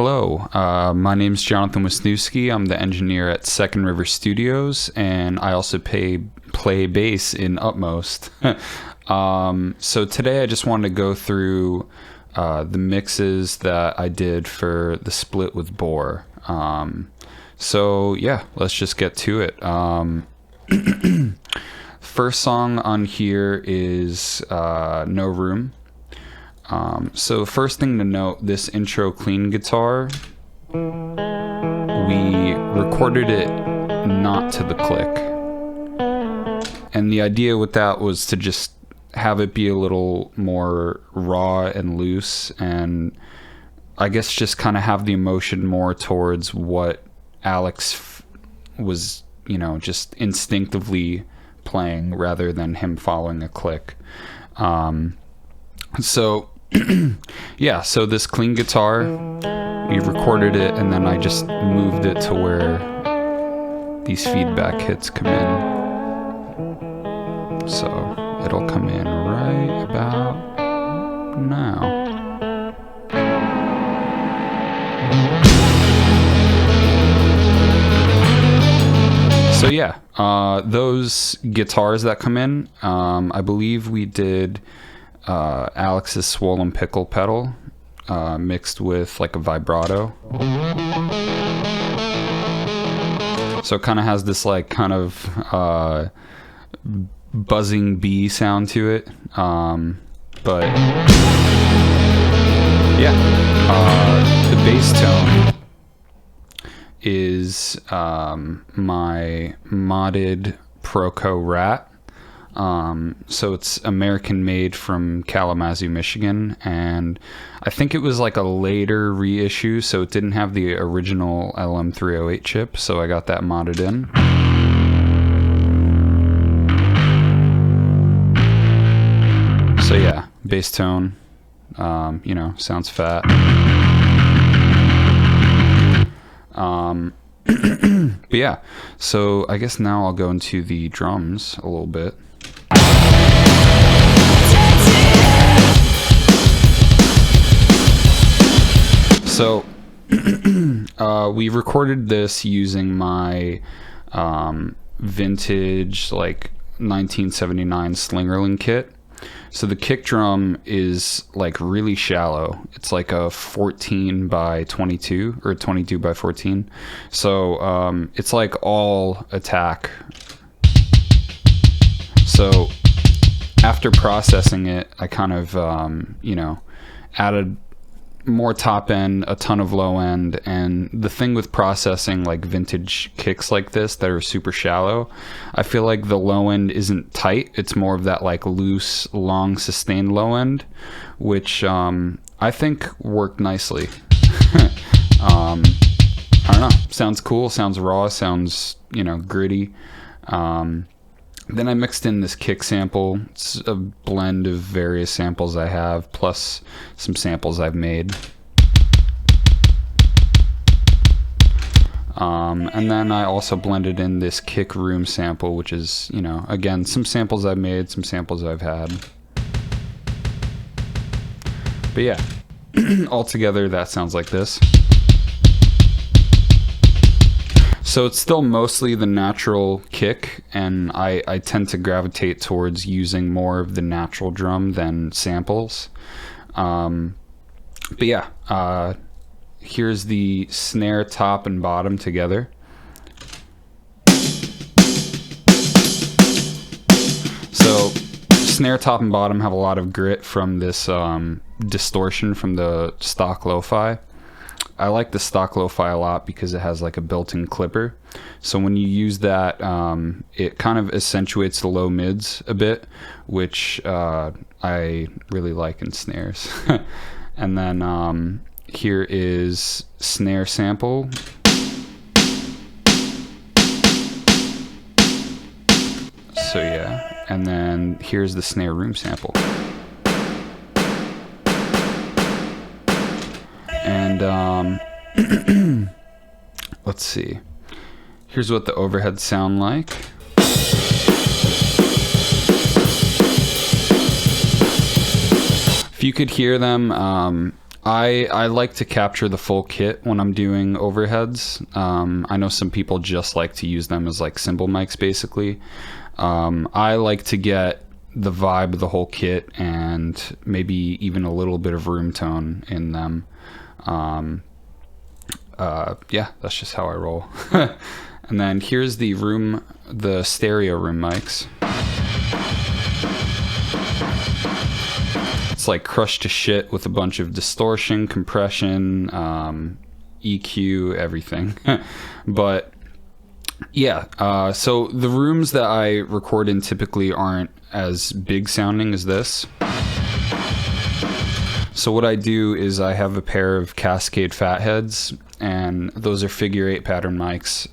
Hello, my name's Jonathan Wisniewski. I'm the engineer at Second River Studios, and I also play bass in Utmost. So today I just wanted to go through the mixes that I did for the split with Boar. So yeah, let's just get to it. First song on here is No Room. So first thing to note, this intro clean guitar, we recorded it not to the click. And the idea with that was to just have it be a little more raw and loose, and I guess just kind of have the emotion more towards what Alex was, just instinctively playing rather than him following a click. So yeah, so this clean guitar, we recorded it, and then I just moved it to where these feedback hits come in. So it'll come in right about now. So yeah, those guitars that come in, I believe we did Alex's Swollen Pickle pedal mixed with like a vibrato. So it kind of has this like kind of buzzing bee sound to it. But yeah, the bass tone is my modded Proco Rat. So it's American made from Kalamazoo, Michigan, and I think it was like a later reissue, so it didn't have the original LM308 chip, so I got that modded in. So yeah, bass tone, sounds fat. But yeah, so I guess now I'll go into the drums a little bit. So we recorded this using my vintage like 1979 Slingerland kit. So the kick drum is like really shallow. It's like a 14 by 22 or 22 by 14. So it's like all attack. So after processing it, I kind of, added more top end, a ton of low end. And the thing with processing like vintage kicks like this that are super shallow, I feel like the low end isn't tight. It's more of that like loose, long sustained low end, which I think worked nicely. I don't know, sounds cool, sounds raw, sounds, gritty. Then I mixed in this kick sample. It's a blend of various samples I have, plus some samples I've made. And then I also blended in this kick room sample, which is, again, some samples I've made, some samples I've had. But yeah, altogether that sounds like this. So it's still mostly the natural kick, and I tend to gravitate towards using more of the natural drum than samples. But yeah, here's the snare top and bottom together. So snare top and bottom have a lot of grit from this distortion from the stock lo-fi. I like the stock lo-fi a lot because it has like a built-in clipper. So when you use that, it kind of accentuates the low mids a bit, which I really like in snares. And then here is snare sample. So yeah, and then here's the snare room sample. And let's see. Here's what the overheads sound like. If you could hear them, I like to capture the full kit when I'm doing overheads. I know some people just like to use them as like cymbal mics, basically. I like to get the vibe of the whole kit and maybe even a little bit of room tone in them. Yeah, that's just how I roll. And then here's the stereo room mics. It's like crushed to shit with a bunch of distortion, compression, EQ, everything. But yeah, so the rooms that I record in typically aren't as big sounding as this. So what I do is I have a pair of Cascade Fatheads, and those are figure 8 pattern mics.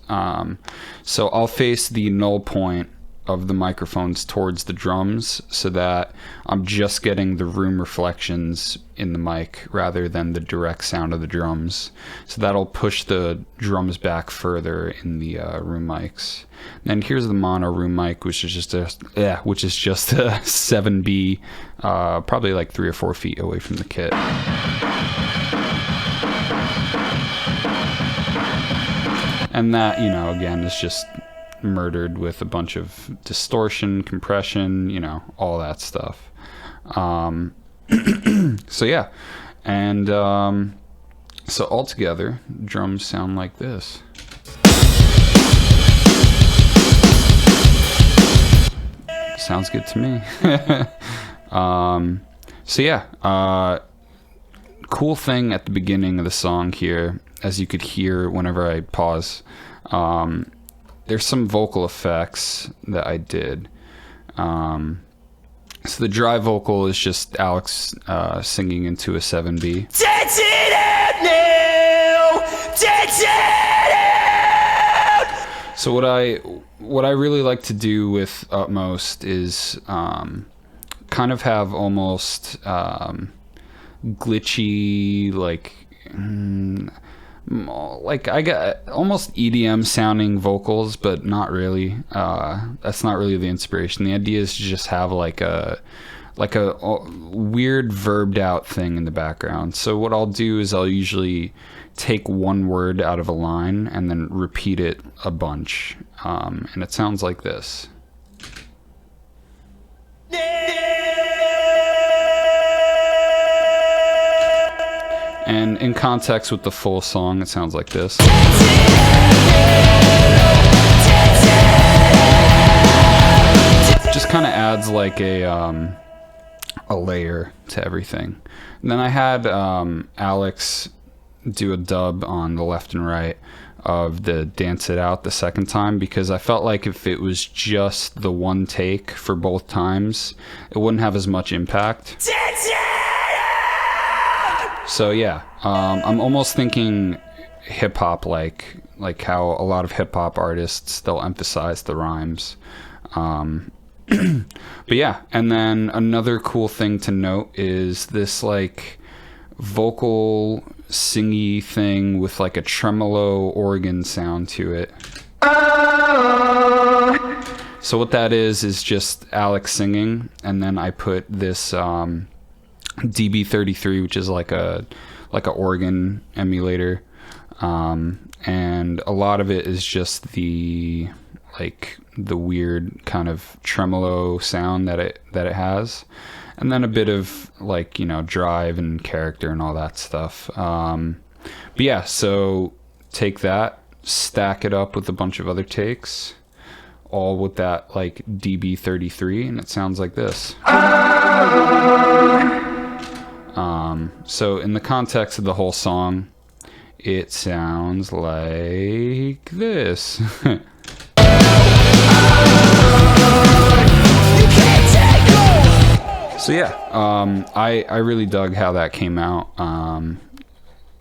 So I'll face the null point of the microphones towards the drums so that I'm just getting the room reflections in the mic rather than the direct sound of the drums. So that'll push the drums back further in the room mics. And here's the mono room mic, which is just a 7B, probably like 3 or 4 feet away from the kit. And that, you know, again, is just murdered with a bunch of distortion, compression, you know, all that stuff. So yeah, and so altogether, drums sound like this. Sounds good to me. So yeah, cool thing at the beginning of the song here, as you could hear whenever I pause, there's some vocal effects that I did. So the dry vocal is just Alex singing into a 7B. So what I really like to do with Utmost is kind of have almost glitchy, like I got almost EDM sounding vocals, but not really. That's not really the inspiration. The idea is to just have like a weird verbed out thing in the background. So what I'll do is I'll usually take one word out of a line and then repeat it a bunch, and it sounds like this. And in context with the full song, it sounds like this. Just kind of adds like a layer to everything. And then I had Alex do a dub on the left and right of the Dance It Out the second time, because I felt like if it was just the one take for both times, it wouldn't have as much impact. So yeah, I'm almost thinking hip hop, like how a lot of hip hop artists, they'll emphasize the rhymes. But yeah, and then another cool thing to note is this like vocal singy thing with like a tremolo organ sound to it. So what that is just Alex singing, and then I put this DB33, which is like a organ emulator, and a lot of it is just the weird kind of tremolo sound that it has, and then a bit of like, you know, drive and character and all that stuff. But yeah, so take that, stack it up with a bunch of other takes, all with that like DB33, and it sounds like this. So in the context of the whole song, it sounds like this. So yeah, I really dug how that came out.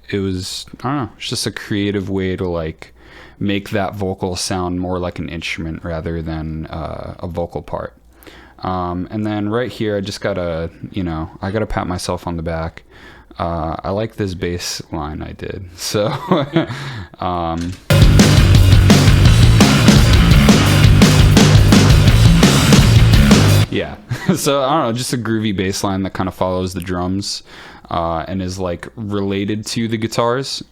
It was, I don't know, it's just a creative way to like make that vocal sound more like an instrument rather than a vocal part. And then right here, I just gotta, you know, I gotta pat myself on the back. I like this bass line I did. So, Yeah. So I don't know, just a groovy bass line that kind of follows the drums and is like related to the guitars.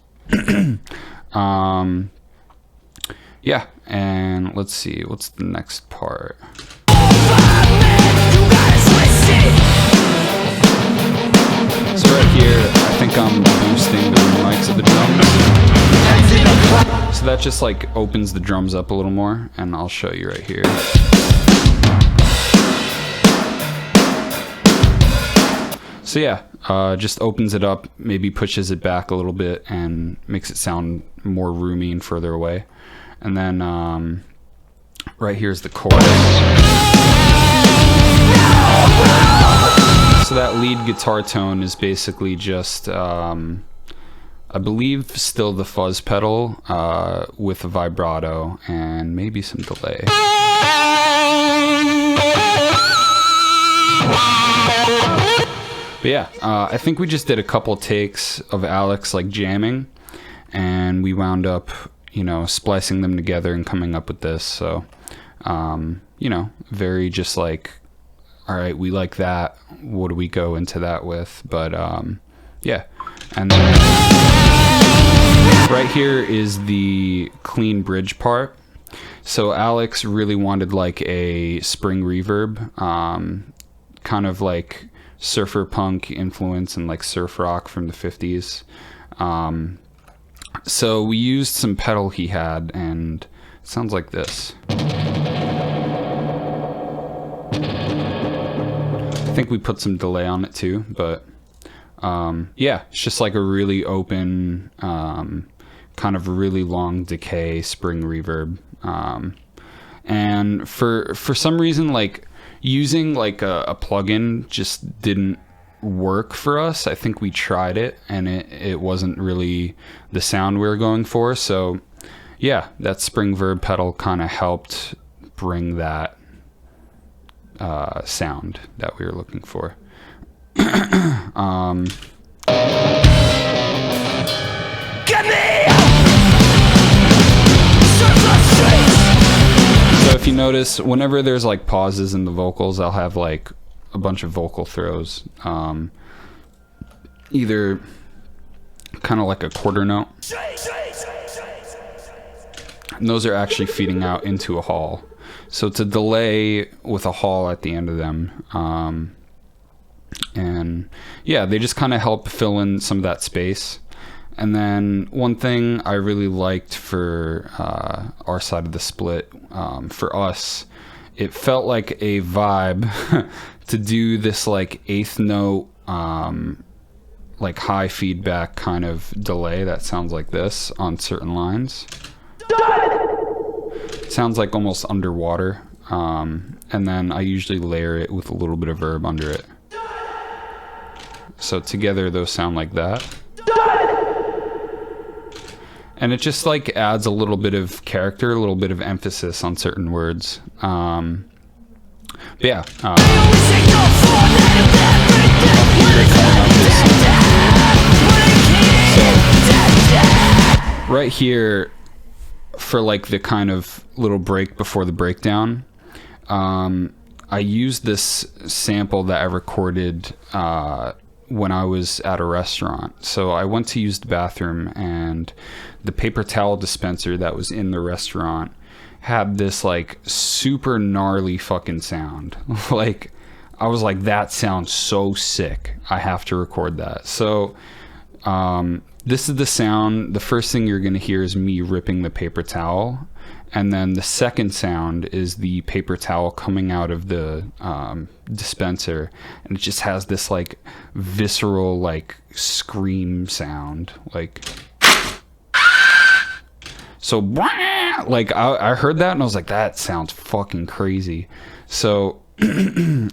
Yeah, and let's see, what's the next part? So right here, I think I'm boosting the room mics of the drums. So that just like opens the drums up a little more, and I'll show you right here. So yeah, just opens it up, maybe pushes it back a little bit and makes it sound more roomy and further away. And then right here's the chorus. So that lead guitar tone is basically just, I believe, still the fuzz pedal with a vibrato and maybe some delay. But yeah, I think we just did a couple takes of Alex like jamming, and we wound up, you know, splicing them together and coming up with this. So, you know, very just like, all right, we like that. What do we go into that with? But yeah, and then right here is the clean bridge part. So Alex really wanted like a spring reverb, kind of like surfer punk influence and like surf rock from the 50s. So we used some pedal he had, and it sounds like this. I think we put some delay on it too, but yeah, it's just like a really open, kind of really long decay spring reverb. And for some reason, like using like a plugin just didn't work for us. I think we tried it and it wasn't really the sound we were going for. So yeah, that spring verb pedal kind of helped bring that sound that we were looking for. So if you notice, whenever there's like pauses in the vocals, I'll have like a bunch of vocal throws, either kind of like a quarter note, and those are actually feeding out into a hall. So it's a delay with a hall at the end of them, and yeah, they just kind of help fill in some of that space. And then one thing I really liked for our side of the split, for us, it felt like a vibe to do this like eighth note, like high feedback kind of delay that sounds like this on certain lines. It sounds like almost underwater, and then I usually layer it with a little bit of verb under it. So together those sound like that. And it just like adds a little bit of character, a little bit of emphasis on certain words. But yeah. Right here, for like the kind of little break before the breakdown, I used this sample that I recorded when I was at a restaurant. So I went to use the bathroom, and the paper towel dispenser that was in the restaurant had this like super gnarly fucking sound. Like I was like, that sounds so sick, I have to record that. So this is the sound. The first thing you're gonna hear is me ripping the paper towel, and then the second sound is the paper towel coming out of the dispenser, and it just has this like visceral like scream sound, like so. Like I heard that and I was like, that sounds fucking crazy. So I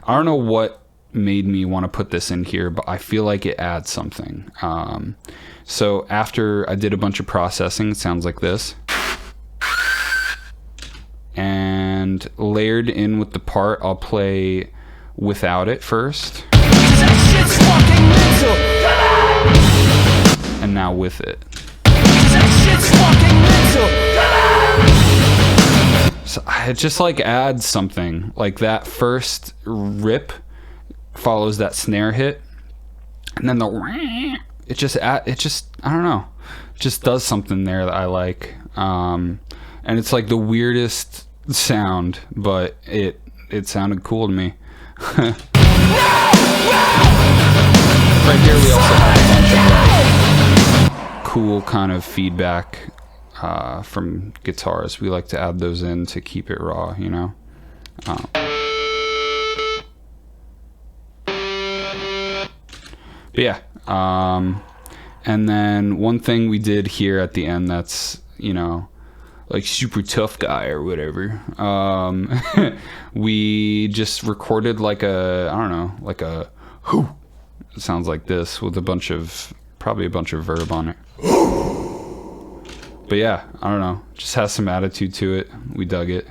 don't know what made me want to put this in here, but I feel like it adds something. So after I did a bunch of processing, it sounds like this. And layered in with the part, I'll play without it first. And now with it. So it just like adds something. Like that first rip follows that snare hit, and then it just I don't know, it just does something there that I like. And it's like the weirdest sound, but it sounded cool to me. Right here we also have a bunch of like cool kind of feedback from guitars. We like to add those in to keep it raw, you know. But yeah, and then one thing we did here at the end that's, you know, like super tough guy or whatever, we just recorded like a, I don't know, like a whoo. It sounds like this with probably a bunch of verb on it. But yeah, I don't know, just has some attitude to it. We dug it.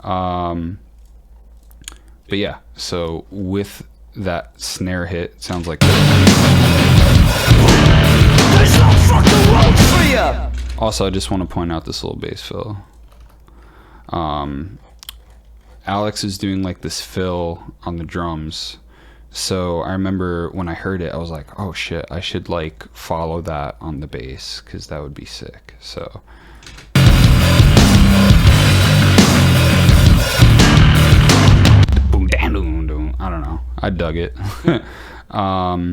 But yeah, so with that snare hit, it sounds like this. Also, I just want to point out this little bass fill. Alex is doing like this fill on the drums. So I remember when I heard it, I was like, oh shit, I should like follow that on the bass, because that would be sick. So I don't know, I dug it. But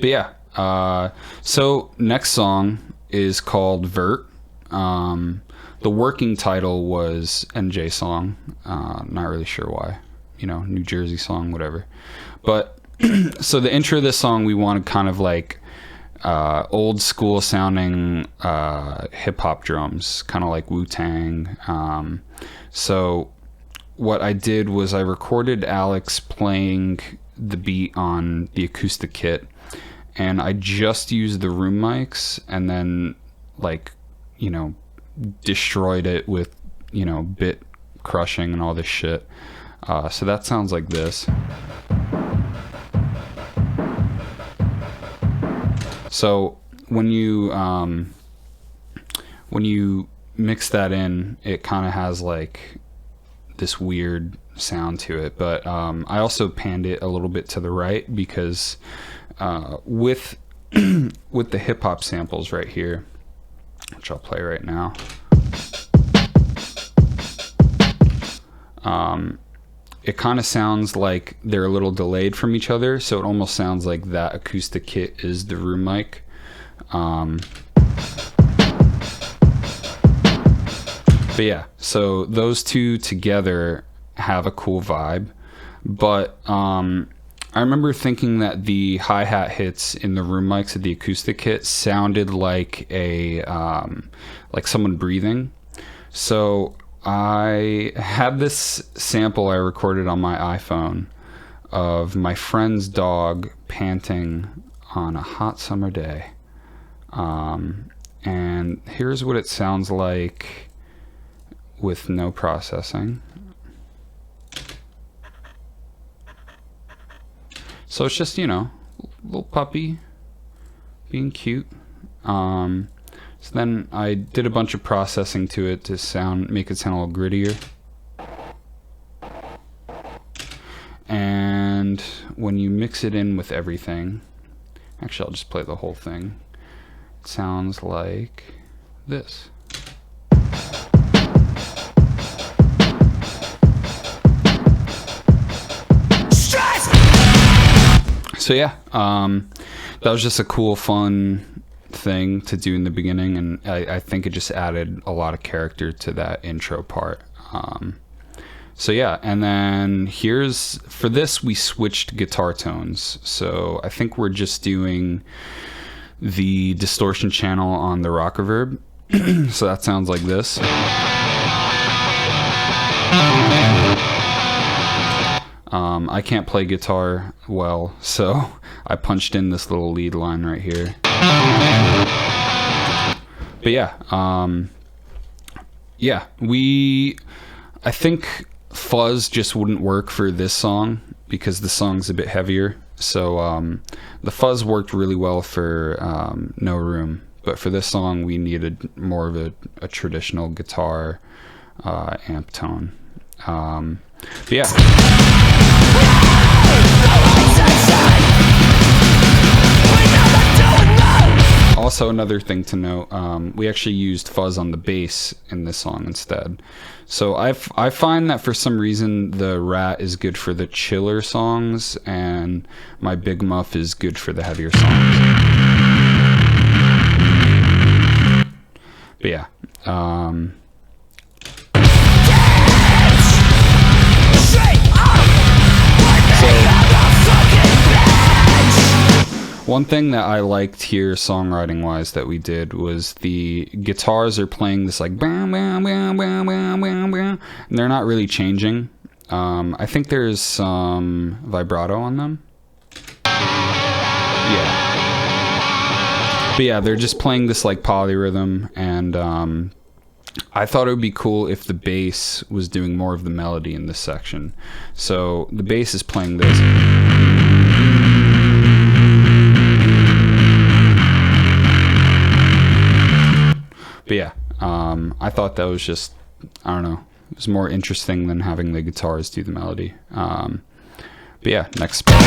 yeah, so next song is called Vert. The working title was NJ song. Not really sure why, you know, New Jersey song, whatever. But so the intro of this song, we wanted kind of like old school sounding hip hop drums, kind of like Wu-Tang. So what I did was I recorded Alex playing the beat on the acoustic kit, and I just used the room mics and then, like, you know, destroyed it with, you know, bit crushing and all this shit. So that sounds like this. So when you mix that in, it kind of has like this weird sound to it. But I also panned it a little bit to the right because with the hip hop samples right here, which I'll play right now, it kind of sounds like they're a little delayed from each other, so it almost sounds like that acoustic kit is the room mic. But yeah, so those two together have a cool vibe. But I remember thinking that the hi-hat hits in the room mics of the acoustic kit sounded like a like someone breathing. So I had this sample I recorded on my iPhone of my friend's dog panting on a hot summer day. And here's what it sounds like with no processing. So it's just, you know, little puppy being cute. So then I did a bunch of processing to it to make it sound a little grittier. And when you mix it in with everything, actually I'll just play the whole thing. It sounds like this. So yeah, that was just a cool, fun thing to do in the beginning, and I think it just added a lot of character to that intro part. So yeah, and then for this we switched guitar tones. So I think we're just doing the distortion channel on the rock reverb. So that sounds like this. I can't play guitar well, so I punched in this little lead line right here. But yeah, I think fuzz just wouldn't work for this song because the song's a bit heavier. So the fuzz worked really well for No Room, but for this song we needed more of a traditional guitar amp tone. But yeah. Also, another thing to note, we actually used fuzz on the bass in this song instead. So I find that for some reason the Rat is good for the chiller songs, and my Big Muff is good for the heavier songs. But yeah. One thing that I liked here songwriting wise that we did was the guitars are playing this like bam, bam, bam, bam, bam, bam, bam, and they're not really changing. I think there's some vibrato on them. Yeah. But yeah, they're just playing this like polyrhythm, and I thought it would be cool if the bass was doing more of the melody in this section. So the bass is playing this. But yeah, I thought that was just, I don't know, it was more interesting than having the guitars do the melody. But yeah, next spot.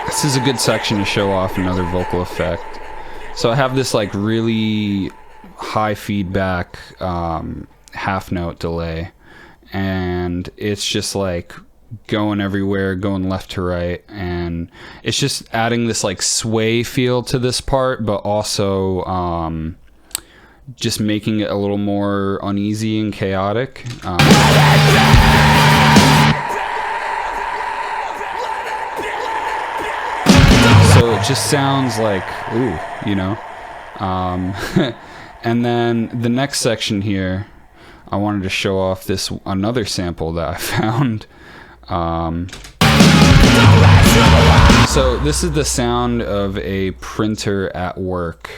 This is a good section to show off another vocal effect. So I have this like really high feedback half note delay, and it's just like going everywhere, going left to right, and it's just adding this like sway feel to this part, but also just making it a little more uneasy and chaotic. So it just sounds like, ooh, you know. And then the next section here, I wanted to show off this another sample that I found. So this is the sound of a printer at work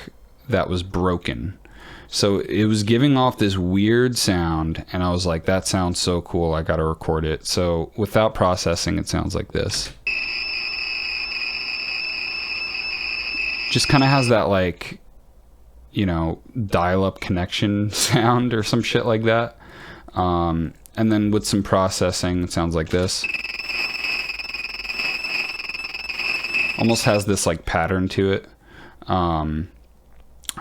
that was broken. So it was giving off this weird sound, and I was like, that sounds so cool, I gotta record it. So without processing, it sounds like this. Just kind of has that like, you know, dial-up connection sound or some shit like that. And then with some processing, it sounds like this. Almost has this like pattern to it.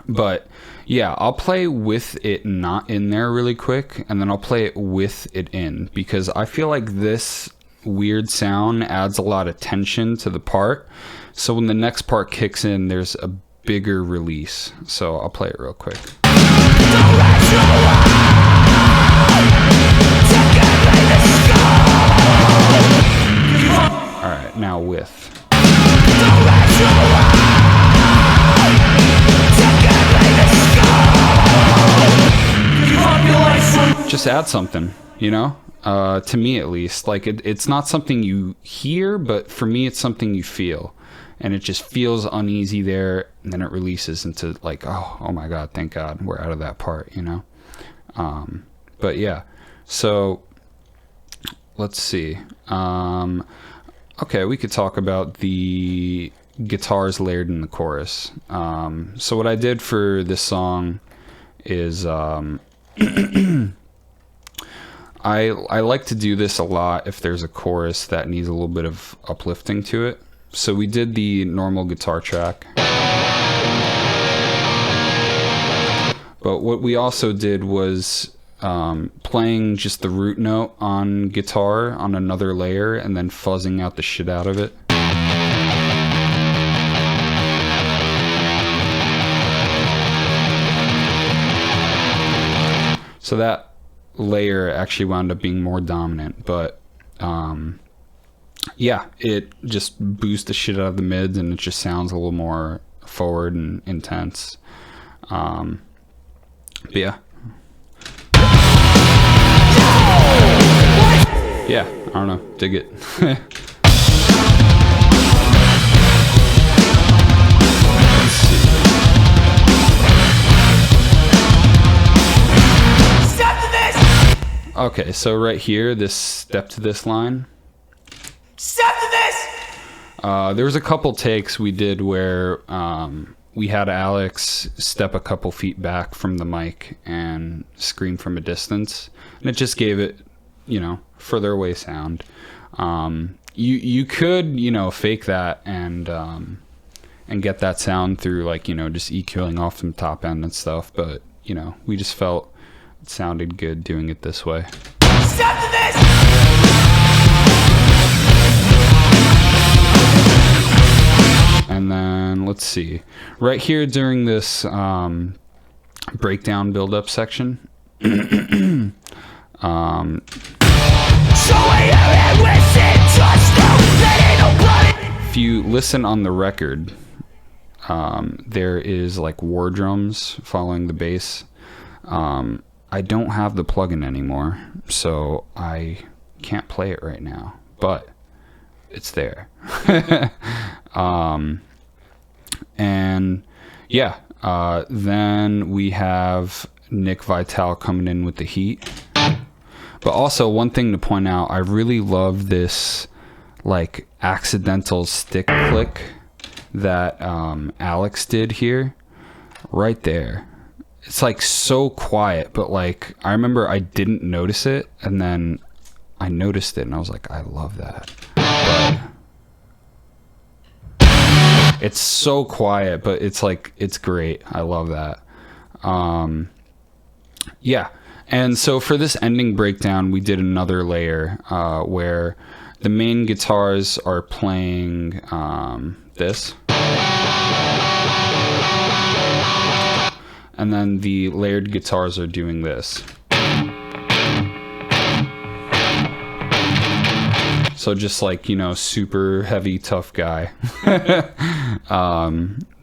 But yeah, I'll play with it not in there really quick, and then I'll play it with it in, because I feel like this weird sound adds a lot of tension to the part. So when the next part kicks in, there's a bigger release. So I'll play it real quick. Alright, now with. Just add something, you know? To me at least. Like it's not something you hear, but for me it's something you feel. And it just feels uneasy there, and then it releases into like, oh my god, thank god we're out of that part, you know? But yeah, so let's see. Okay, we could talk about the guitars layered in the chorus. So what I did for this song is I like to do this a lot if there's a chorus that needs a little bit of uplifting to it. So we did the normal guitar track. But what we also did was playing just the root note on guitar on another layer and then fuzzing out the shit out of it. So that layer actually wound up being more dominant, but yeah, it just boosts the shit out of the mids, and it just sounds a little more forward and intense. But yeah. Yeah, I don't know, dig it. Okay, so right here, this step to this line. Step to this! There was a couple takes we did where we had Alex step a couple feet back from the mic and scream from a distance, and it just gave it, you know, further away sound. You could, you know, fake that and get that sound through, like, you know, just EQing off some top end and stuff, but, you know, we just felt it sounded good doing it this way. Stop to this! And then let's see, right here during this breakdown build-up section, if you listen on the record, there is like war drums following the bass. I don't have the plugin anymore, so I can't play it right now, but it's there. And yeah, then we have Nick Vitale coming in with the heat. But also, one thing to point out, I really love this like accidental stick click that Alex did here, right there. It's like so quiet, but like I remember I didn't notice it, and then I noticed it, and I was like, I love that. But it's so quiet, but it's like, it's great. I love that. Yeah. And so for this ending breakdown, we did another layer where the main guitars are playing this. And then the layered guitars are doing this. So just like, you know, super heavy, tough guy.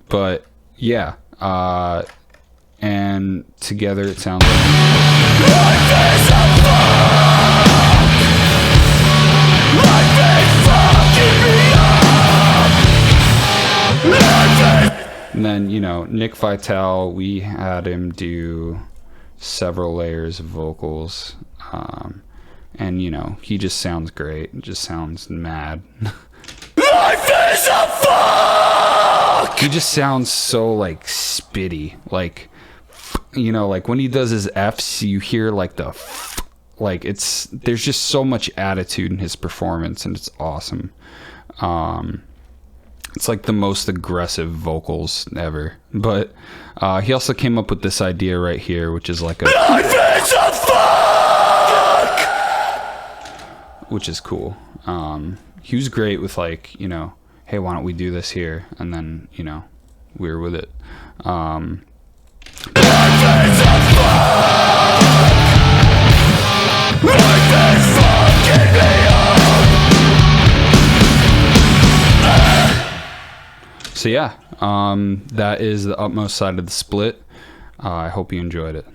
But yeah, and together it sounds like... Life is a fuck! Life is fucking me up! Life is... And then, you know, Nick Vitale, we had him do several layers of vocals. And, you know, he just sounds great. It just sounds mad. Life is a fuck! He just sounds so, like, spitty. Like, you know, like, when he does his Fs, you hear, like, the... Like, it's... There's just so much attitude in his performance, and it's awesome. It's, like, the most aggressive vocals ever. But he also came up with this idea right here, which is, like, a... Life is a fuck! Which is cool. He was great with, like, you know, hey, why don't we do this here? And then, you know, we were with it. Life is a fuck! Life is fucking me up! So yeah, that is the Utmost side of the split. I hope you enjoyed it.